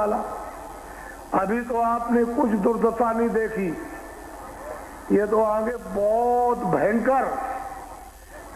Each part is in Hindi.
वाला। अभी तो आपने कुछ दुर्दशा नहीं देखी, ये तो आगे बहुत भयंकर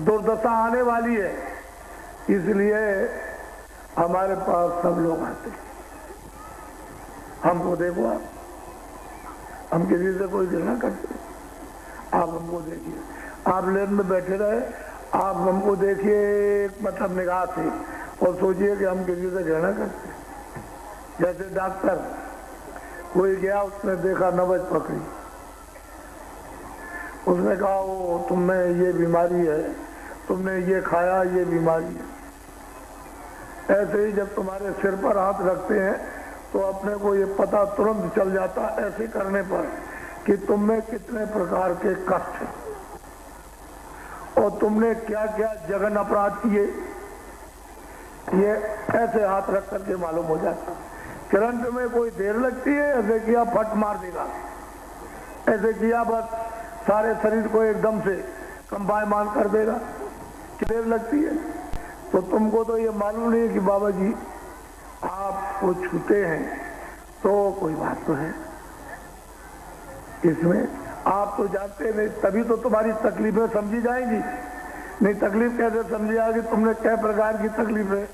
दुर्दशा आने वाली है। इसलिए हमारे पास सब लोग आते हैं। हमको देखो, आप हम किसी से कोई गिला करते, आप हमको देखिए, आप लेन में बैठे रहे, आप हमको देखिए मतलब निगाह से और सोचिए कि हम किसी से घृणा करते। जैसे डॉक्टर कोई गया, उसने देखा नब्ज पकड़ी, उसने कहा वो तुमने ये बीमारी है, तुमने ये खाया, ये बीमारी है। ऐसे ही जब तुम्हारे सिर पर हाथ रखते हैं तो अपने को ये पता तुरंत चल जाता ऐसे करने पर कि तुम में कितने प्रकार के कष्ट हैं और तुमने क्या क्या जघन अपराध किए, ये ऐसे हाथ रख करके मालूम हो जाता। करंट में कोई देर लगती है, ऐसे किया फट मार देगा, ऐसे किया बस सारे शरीर को एकदम से कंपायमान कर देगा। देर लगती है तो तुमको तो ये मालूम नहीं है कि बाबा जी आपको छूते हैं तो कोई बात तो है इसमें, आप तो जानते नहीं, तभी तो तुम्हारी तकलीफें समझी जाएंगी। नहीं तकलीफ कैसे समझी जाएगी? तुमने क्या प्रकार की तकलीफ है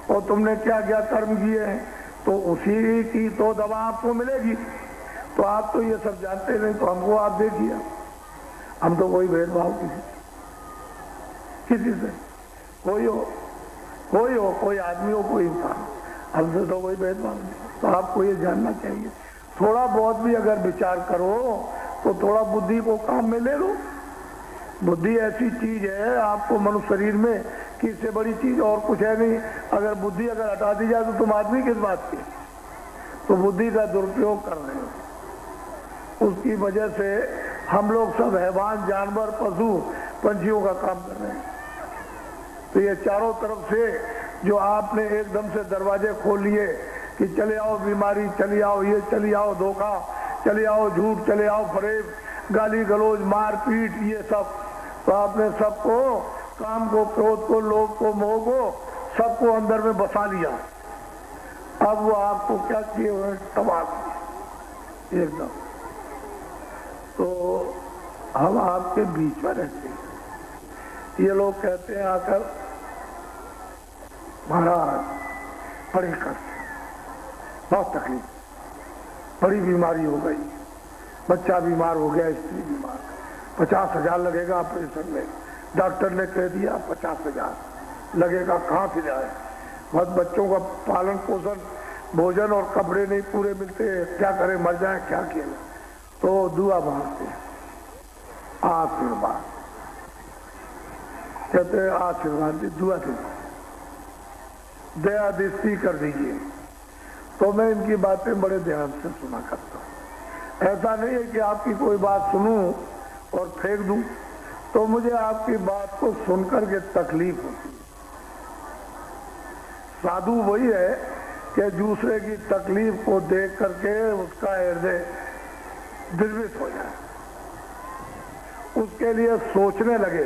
और तुमने क्या क्या कर्म किए हैं, तो उसी की तो दवा आपको मिलेगी। तो आप तो ये सब जानते नहीं, तो हमको आप देखिए, हम तो कोई भेदभाव किसी से, कोई हो, कोई आदमी हो, कोई इंसान, हमसे तो कोई भेदभाव नहीं। तो आपको ये जानना चाहिए, थोड़ा बहुत भी अगर विचार करो तो थोड़ा बुद्धि को काम में ले लो। बुद्धि ऐसी चीज है आपको मनुष्य शरीर में कि इससे बड़ी चीज और कुछ है नहीं। अगर बुद्धि अगर हटा दी जाए तो तुम आदमी किस बात के? तो बुद्धि का दुरुपयोग कर रहे हो, उसकी वजह से हम लोग सब हैवान, जानवर, पशु, पंछियों का काम कर रहे हैं। तो ये चारों तरफ से जो आपने एकदम से दरवाजे खोल लिए कि चले आओ बीमारी, चले आओ ये, चले आओ धोखा, चले आओ झूठ, चले आओ फरेब, गाली गलौज, मारपीट, ये सब, तो आपने सबको, काम को, क्रोध को, लोभ को, मोह को, सबको अंदर में बसा लिया। अब वो आपको क्या किए हुए, तबाह किए एकदम। तो हम आपके बीच में रहते हैं, ये लोग कहते हैं आकर महाराज बड़े कष्ट, बहुत तकलीफ, बड़ी बीमारी हो गई, बच्चा बीमार हो गया, स्त्री बीमार, 50,000 लगेगा ऑपरेशन में, डॉक्टर ने कह दिया 50,000 लगेगा, कहाँ से जाए, बहुत बच्चों का पालन पोषण, भोजन और कपड़े नहीं पूरे मिलते, क्या करें, मर जाए, क्या किया। तो दुआ मांगते हैं, आशीर्वाद, कहते हैं आशीर्वाद दी, दुआ दी, दया दृष्टि कर दीजिए। तो मैं इनकी बातें बड़े ध्यान से सुना करता हूँ। ऐसा नहीं है कि आपकी कोई बात सुनूं और फेंक दूं, तो मुझे आपकी बात को सुनकर के तकलीफ होती है। साधु वही है कि दूसरे की तकलीफ को देख करके उसका हृदय द्रवित हो जाए, उसके लिए सोचने लगे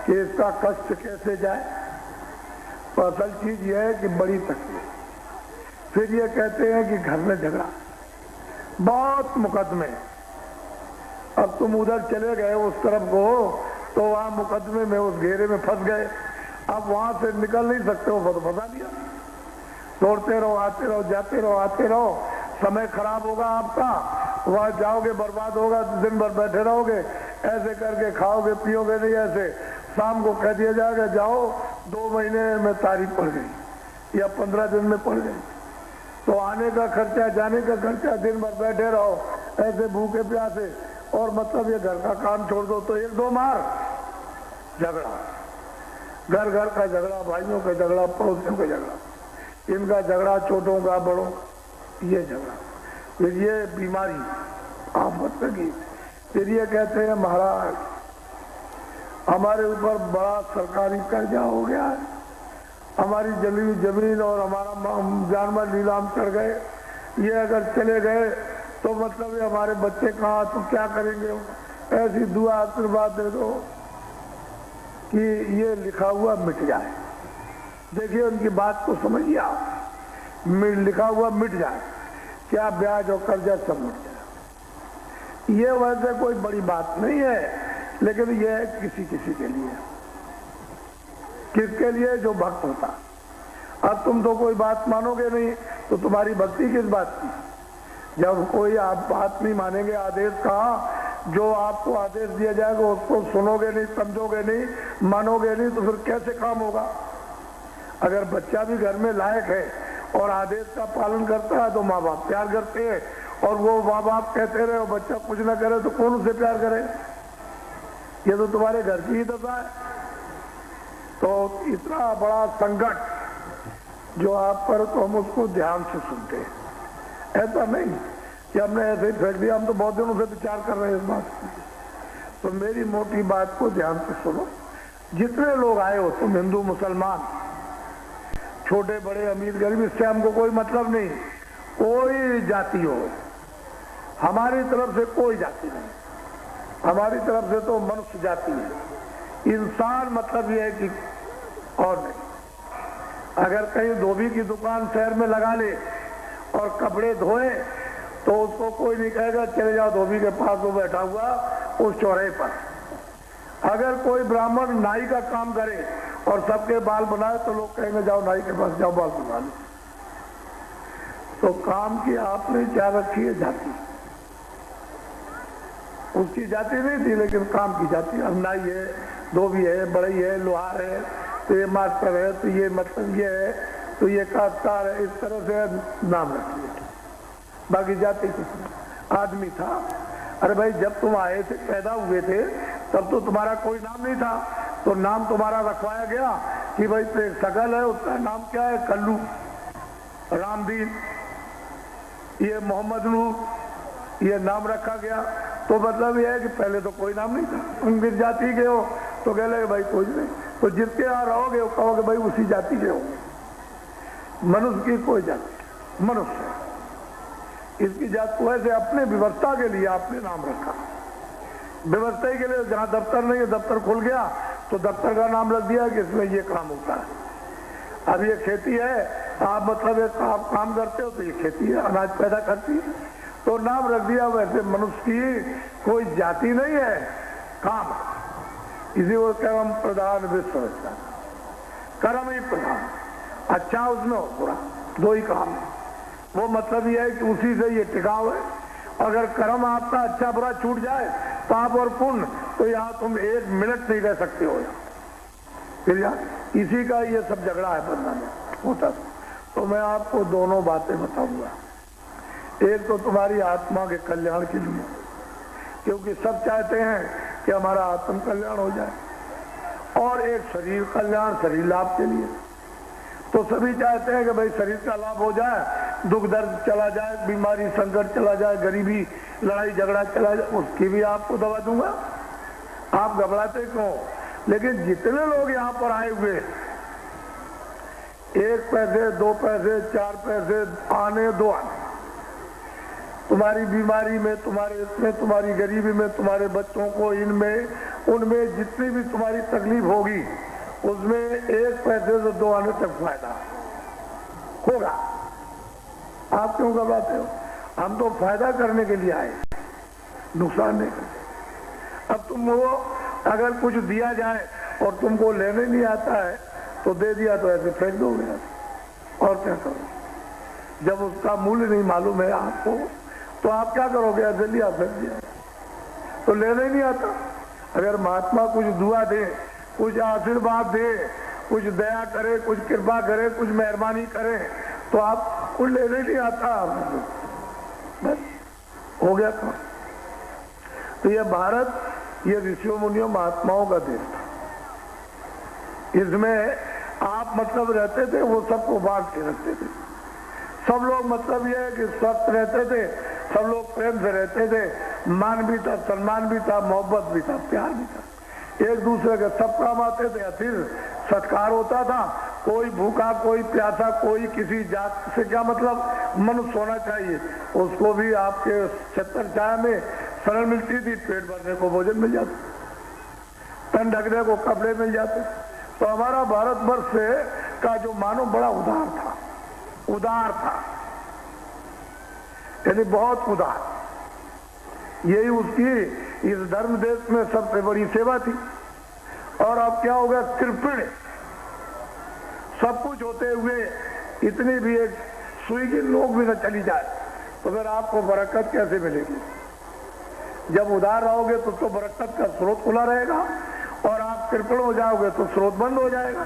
कि इसका कष्ट कैसे जाए। तो असल चीज यह है कि बड़ी तकलीफ। फिर ये कहते हैं कि घर में झगड़ा, बहुत मुकदमे, अब तुम उधर चले गए उस तरफ को, तो वहां मुकदमे में उस घेरे में फंस गए, अब वहां से निकल नहीं सकते हो, तो फंसा दिया। दौड़ते रहो, आते रहो, जाते रहो, आते रहो, समय खराब होगा आपका, वहां जाओगे बर्बाद होगा, दिन भर बैठे रहोगे, ऐसे करके खाओगे पियोगे नहीं, ऐसे शाम को कह दिया जाएगा जाओ, 2 महीने में तारीख पड़ गई या 15 दिन में पड़ गई, तो आने का खर्चा, जाने का खर्चा, दिन भर बैठे रहो ऐसे भूखे प्यासे, और मतलब ये घर का काम छोड़ दो तो 1-2 मार झगड़ा, घर घर का झगड़ा, भाइयों का झगड़ा, पड़ोसियों का झगड़ा, इनका झगड़ा, छोटों का, बड़ों का, ये झगड़ा, फिर ये बीमारी आफत लगी। फिर ये कहते हैं महाराज हमारे ऊपर बड़ा सरकारी कर्जा हो गया है, हमारी जली हुई जमीन और हमारा जानवर नीलाम चढ़ गए, ये अगर चले गए तो मतलब ये हमारे बच्चे कहाँ, तो क्या करेंगे। ऐसी दुआ आशीर्वाद दे दो कि ये लिखा हुआ मिट जाए। देखिए उनकी बात को समझिए आप लिखा हुआ मिट जाए, क्या ब्याज और कर्जा सब मिट जाए। ये वैसे कोई बड़ी बात नहीं है, लेकिन ये है किसी किसी के लिए। किसके लिए? जो भक्त होता। अब तुम तो कोई बात मानोगे नहीं, तो तुम्हारी भक्ति किस बात की? जब कोई आप बात नहीं मानेंगे, आदेश का जो आपको आदेश दिया जाएगा उसको सुनोगे नहीं, समझोगे नहीं, मानोगे नहीं, तो फिर कैसे काम होगा? अगर बच्चा भी घर में लायक है और आदेश का पालन करता है तो माँ बाप प्यार करते हैं, और वो माँ बाप कहते रहे और बच्चा कुछ ना करे तो कौन उसे प्यार करे? ये तो तुम्हारे घर की ही दशा है। तो इतना बड़ा संकट जो आप पर, तो हम उसको ध्यान से सुनते हैं। ऐसा नहीं कि हमने ऐसे ही फेंक दिया, हम तो बहुत दिनों से विचार कर रहे हैं इस बात की। तो मेरी मोटी बात को ध्यान से सुनो। जितने लोग आए हो, तुम हिंदू मुसलमान, छोटे बड़े अमीर गरीब, इससे हमको कोई मतलब नहीं। कोई जाति हो, हमारी तरफ से कोई जाति नहीं, हमारी तरफ से तो मनुष्य जाति है। इंसान मतलब यह है कि और नहीं। अगर कहीं धोबी की दुकान शहर में लगा ले और कपड़े धोए तो उसको कोई नहीं कहेगा चले जाओ धोबी के पास, वो बैठा हुआ उस चौराहे पर। अगर कोई ब्राह्मण नाई का काम करे और सबके बाल बनाए तो लोग कहेंगे जाओ नाई के पास, जाओ बाल बना लो। तो काम की आपने क्या रखी है? जाति। उसकी जाति नहीं थी, लेकिन काम की जाति। अब नाई है, धोबी है, बढ़ई है, लोहार है, तो ये मास्टर है, तो ये मतलब ये है, तो ये काश्तकार है, इस तरह से नाम रख लिया। बाकी जाति कुछ नहीं। आदमी था। अरे भाई, जब तुम आए थे, पैदा हुए थे, तब तो तुम्हारा कोई नाम नहीं था, तो नाम तुम्हारा रखवाया गया कि भाई तो एक शकल है, उसका नाम क्या है? कल्लू, रामदीन, ये मोहम्मद नूर, ये नाम रखा गया। तो मतलब ये है कि पहले तो कोई नाम नहीं था। तुम किस जाति के हो? तो कह लगे भाई कोई नहीं। तो जिसके यहाँ रहोगे वो कहोगे भाई उसी जाति के होंगे। मनुष्य की कोई जाति, मनुष्य इसकी जात को ऐसे अपने व्यवस्था के लिए आपने नाम रखा। व्यवस्था के लिए जहाँ दफ्तर नहीं है, दफ्तर खुल गया तो दफ्तर का नाम रख दिया कि इसमें ये काम होता है। अब ये खेती है, आप मतलब एक आप काम करते हो तो ये खेती है, अनाज पैदा करती है, तो नाम रख दिया। वैसे मनुष्य की कोई जाति नहीं है, काम। इसी को कर्म प्रधान विश्व, कर्म ही प्रधान। अच्छा उसमें हो बुरा, दो ही काम है। वो मतलब ये है कि उसी से ये टिकाव है। अगर कर्म आपका अच्छा बुरा छूट जाए, पाप और पुण्य, तो यहाँ तुम एक मिनट नहीं रह सकते हो। फिर यार इसी का ये सब झगड़ा है बंदा में होता। तो मैं आपको दोनों बातें बताऊंगा। एक तो तुम्हारी आत्मा के कल्याण के लिए, क्योंकि सब चाहते हैं कि हमारा आत्म कल्याण हो जाए, और एक शरीर कल्याण, शरीर लाभ के लिए। तो सभी चाहते हैं कि भाई शरीर का लाभ हो जाए, दुख दर्द चला जाए, बीमारी संकट चला जाए, गरीबी लड़ाई झगड़ा चला जाए, उसकी भी आपको दवा दूंगा। आप घबराते क्यों? लेकिन जितने लोग यहाँ पर आए हुए, 1 पैसे 2 पैसे 4 पैसे आने दो आने, तुम्हारी बीमारी में, तुम्हारे इसमें, तुम्हारी गरीबी में, तुम्हारे बच्चों को इनमें उनमें जितनी भी तुम्हारी तकलीफ होगी, उसमें 1 पैसे से 2 आने तक फायदा होगा। आप क्यों घबराते हो? हम तो फायदा करने के लिए आए, नुकसान नहीं करते। अब तुम वो अगर कुछ दिया जाए और तुमको लेने नहीं आता है तो दे दिया तो ऐसे फेंक दोगे, और क्या करोगे? जब उसका मूल्य नहीं मालूम है आपको तो आप क्या करोगे? ऐसे लिया फेंक दिया, तो लेने नहीं आता। अगर महात्मा कुछ दुआ दे, कुछ आशीर्वाद दे, कुछ दया करे, कुछ कृपा करे, कुछ मेहरबानी करे, तो आपको लेने नहीं आता, बस हो गया काम। तो ये भारत, ये ऋषियों मुनियों महात्माओं का देश था। इसमें आप मतलब रहते थे, वो सबको बांट के रखते थे। सब लोग मतलब ये है कि स्वस्थ रहते थे, सब लोग प्रेम से रहते थे, मान भी था, सम्मान भी था, मोहब्बत भी था, प्यार भी था, एक दूसरे के सब काम आते थे। फिर सत्कार होता था, कोई भूखा, कोई प्यासा, कोई किसी जात से क्या मतलब, मनुष्य होना चाहिए। उसको भी आपके 76 चाय में शरण मिलती थी, पेट भरने को भोजन मिल जाता, तन ढकने को कपड़े मिल जाते। तो हमारा भारतवर्ष का जो मानव बड़ा उदार था, उदार था, यानी बहुत उदार। यही उसकी इस धर्म देश में सबसे बड़ी सेवा थी। और अब क्या हो गया, कृपण, सब कुछ होते हुए इतनी भी एक सुई की नोक भी न चली जाए तो फिर आपको बरकत कैसे मिलेगी? जब उदार रहोगे तो बरकत का स्रोत खुला रहेगा, और आप कृपण हो जाओगे तो स्रोत बंद हो जाएगा।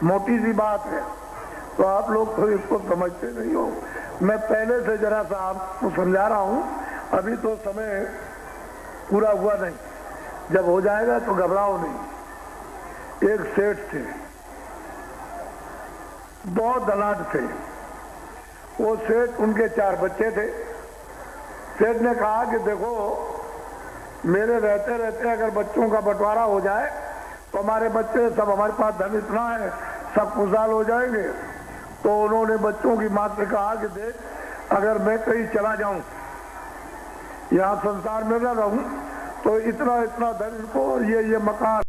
मोटी सी बात है, तो आप लोग तो इसको समझते नहीं हो। मैं पहले से जरा सा आपको समझा रहा हूं, अभी तो समय पूरा हुआ नहीं, जब हो जाएगा तो घबराओ नहीं। एक सेठ थे, बहुत धनाढ्य थे। वो सेठ, उनके 4 बच्चे थे। सेठ ने कहा कि देखो, मेरे रहते रहते अगर बच्चों का बंटवारा हो जाए तो हमारे बच्चे सब, हमारे पास धन इतना है, सब खुशहाल हो जाएंगे। तो उन्होंने बच्चों की मां से कहा कि देख, अगर मैं कहीं चला जाऊं, यहाँ संसार में न रहूं, तो इतना इतना धन को और ये मकान